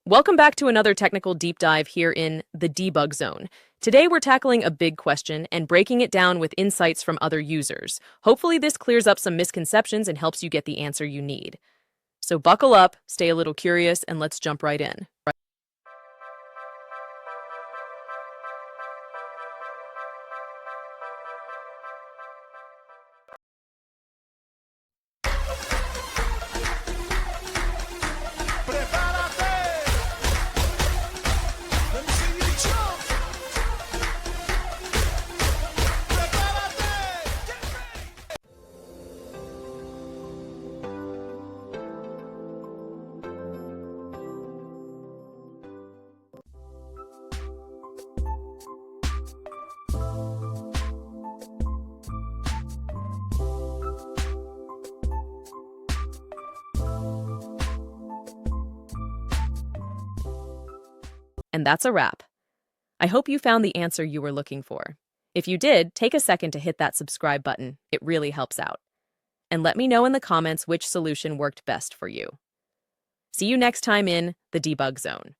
Welcome back to another technical deep dive here in the debug zone. Today we're tackling a big question and breaking it down with insights from other users. Hopefully this clears up some misconceptions and helps you get the answer you need. So buckle up, stay a little curious, and let's jump right in. And that's a wrap. I hope you found the answer you were looking for. If you did, take a second to hit that subscribe button. It really helps out. And let me know in the comments which solution worked best for you. See you next time in the debug zone.